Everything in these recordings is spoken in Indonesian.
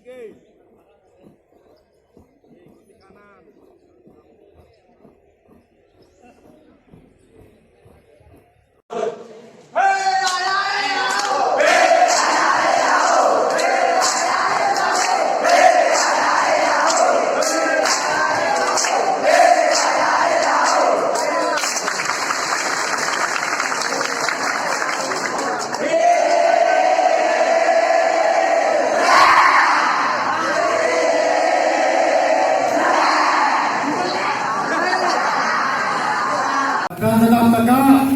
Oke. Ikuti kanan. Dan tetap tegak.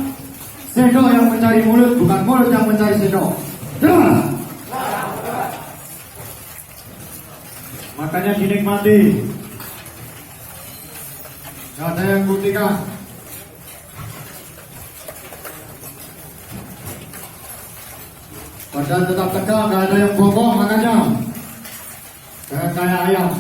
Sendok yang mencari mulut, bukan mulut yang mencari sendok. Jelas. Makanya dinikmati. Gak ada yang buktikan. Badan tetap tegak, gak ada yang bongkok makanya. Kayak ayam.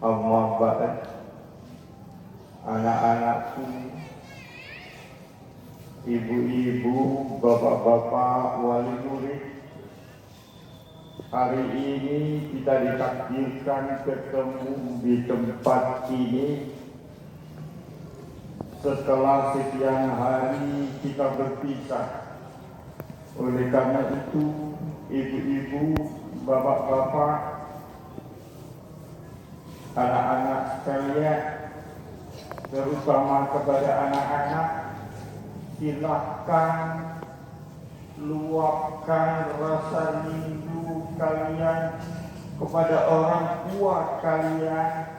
Amma ba'd, anak-anakku, ibu-ibu, bapak-bapak, wali murid, hari ini kita ditakdirkan ketemu di tempat ini setelah sekian hari kita berpisah. Oleh karena itu, ibu-ibu, bapak-bapak, anak-anak sekalian, terutama kepada anak-anak, silahkan luapkan rasa rindu kalian kepada orang tua kalian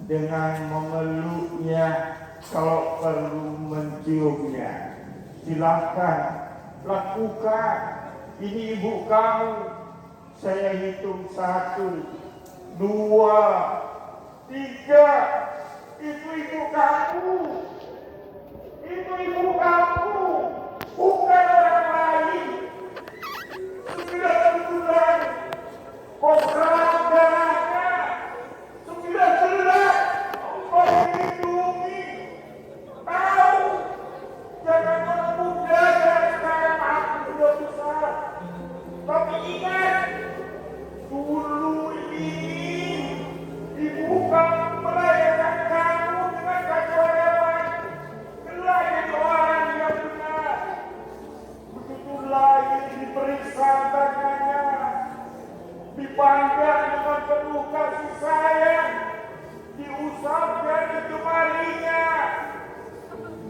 dengan memeluknya, kalau perlu menciumnya. Silahkan lakukan. Ini ibu kamu. Saya hitung 1, 2, 3. Itu ibu kamu. Itu ibu kamu, bukan orang lain. 9 bulan kau serang darahnya, 19 kau lindungi. Tahu, jangan orang muda dan sekarang aku sudah besar. Tapi ingat, dulu ini ibu kamu melahirkan kamu dengan kecorewan. Lahir orang yang benar. Begitu lahir diperiksa tangannya, dipandang dengan penuh kasih sayang, diusapkan di jemarinya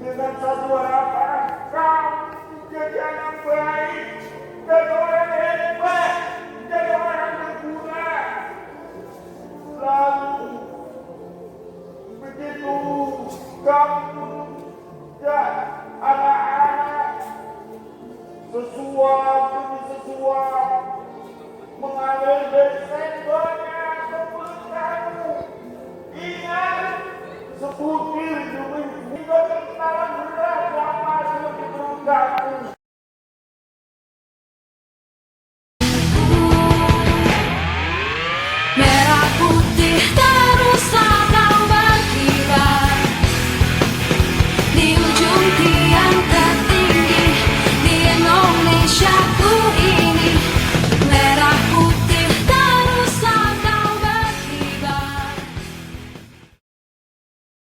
dengan satu harapan, kamu jadi anak baik, jadi orang hebat, jadi orang berguna. Lalu begitu kamu